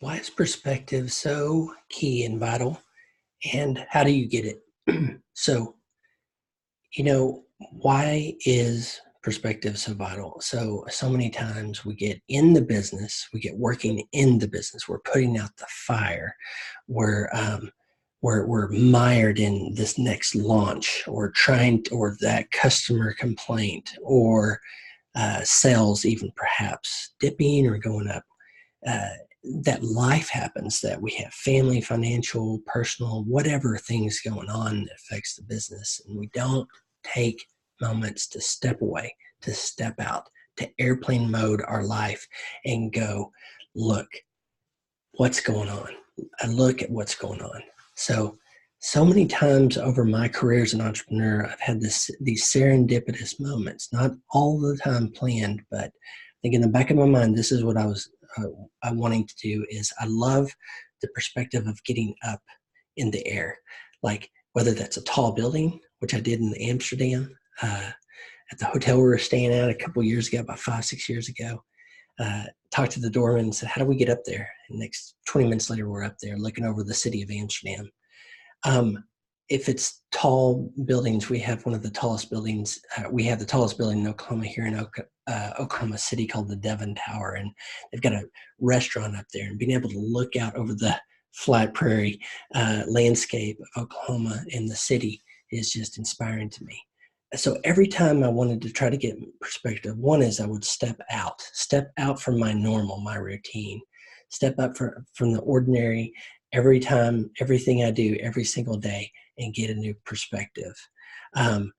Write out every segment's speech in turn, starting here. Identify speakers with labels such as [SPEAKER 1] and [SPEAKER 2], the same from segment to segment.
[SPEAKER 1] Why is perspective so key and vital? And how do you get it? Why is perspective so vital? So many times we get in the business, we get working in the business, we're putting out the fire, we're, um, we're mired in this next launch or or that customer complaint or sales, even perhaps dipping or going up. uh, that life happens, that we have family, financial, personal, whatever things going on that affects the business. And we don't take moments to step away, to step out, to airplane mode our life and go, look, what's going on? I look at what's going on. So many times over my career as an entrepreneur, I've had these serendipitous moments, not all the time planned, but I think in the back of my mind, this is what I'm wanting to do is I love the perspective of getting up in the air, like whether that's a tall building, which I did in Amsterdam, at the hotel we were staying at a couple years ago, about 5, 6 years ago. Talked to the doorman and said, how do we get up there? And next 20 minutes later, we're up there looking over the city of Amsterdam. Um, if it's tall buildings, we have one of the tallest buildings. We have the tallest building in Oklahoma here in Oklahoma City called the Devon Tower. And they've got a restaurant up there, and being able to look out over the flat prairie landscape of Oklahoma and the city is just inspiring to me. So every time I wanted to try to get perspective, one is I would step out from my normal, my routine, step up from the ordinary every time, everything I do every single day, and get a new perspective. Um,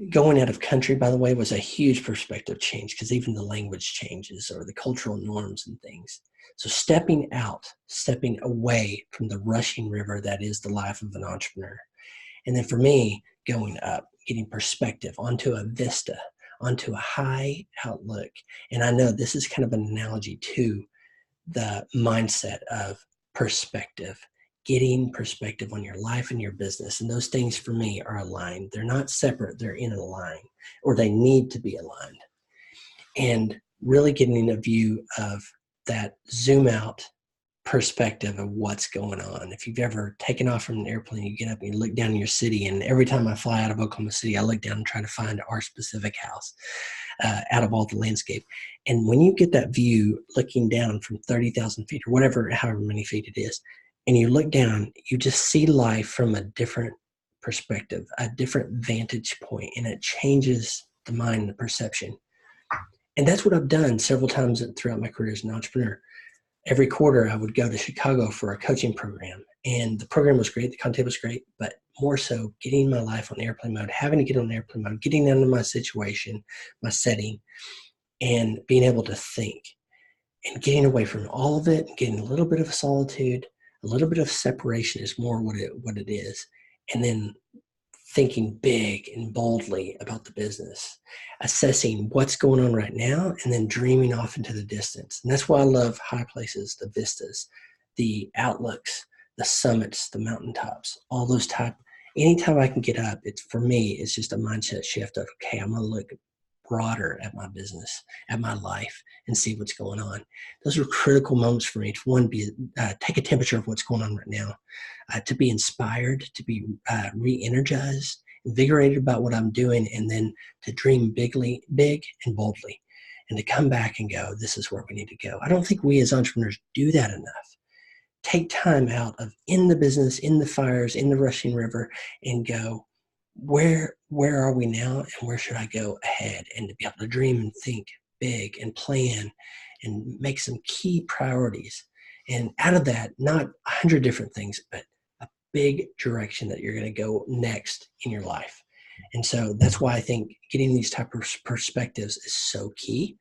[SPEAKER 1] Going out of country, by the way, was a huge perspective change because even the language changes or the cultural norms and things. So stepping out, stepping away from the rushing river that is the life of an entrepreneur. And then for me, going up, getting perspective onto a vista, onto a high outlook. And I know this is kind of an analogy to the mindset of perspective, getting perspective on your life and your business. And those things for me are aligned. They're not separate, they're in a line, or they need to be aligned. And really getting a view of that zoom out perspective of what's going on. If you've ever taken off from an airplane, you get up and you look down in your city. And every time I fly out of Oklahoma City, I look down and try to find our specific house out of all the landscape. And when you get that view looking down from 30,000 feet or whatever, however many feet it is, and you look down, you just see life from a different perspective, a different vantage point, and it changes the mind, the perception. And that's what I've done several times throughout my career as an entrepreneur. Every quarter I would go to Chicago for a coaching program, and the program was great. The content was great, but more so getting my life on airplane mode, having to get on airplane mode, getting into my situation, my setting, and being able to think and getting away from all of it and getting a little bit of solitude, a little bit of separation is more what it is. And then thinking big and boldly about the business, assessing what's going on right now, and then dreaming off into the distance. And that's why I love high places, the vistas, the outlooks, the summits, the mountaintops, all those type. Anytime I can get up, it's for me, it's just a mindset shift of, okay, I'm going to look broader at my business, at my life, and see what's going on. Those are critical moments for me. To one, take a temperature of what's going on right now, to be inspired, to be re-energized, invigorated about what I'm doing, and then to dream big and boldly, and to come back and go, this is where we need to go. I don't think we as entrepreneurs do that enough. Take time out of in the business, in the fires, in the rushing river, and go, where are we now, and where should I go ahead, and to be able to dream and think big and plan and make some key priorities. And out of that, not 100 different things, but a big direction that you're going to go next in your life. And so that's why I think getting these type of perspectives is so key.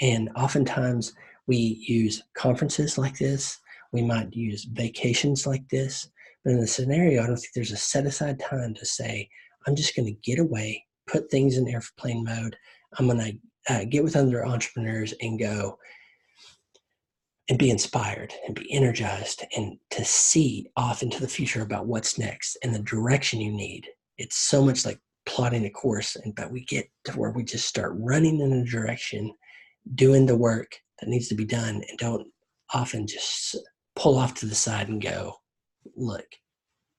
[SPEAKER 1] And oftentimes we use conferences like this. We might use vacations like this. But in the scenario, I don't think there's a set aside time to say, I'm just going to get away, put things in airplane mode. I'm going to get with other entrepreneurs and go and be inspired and be energized and to see off into the future about what's next and the direction you need. It's so much like plotting a course, but we get to where we just start running in a direction, doing the work that needs to be done, and don't often just pull off to the side and go, look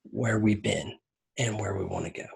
[SPEAKER 1] where we've been and where we want to go.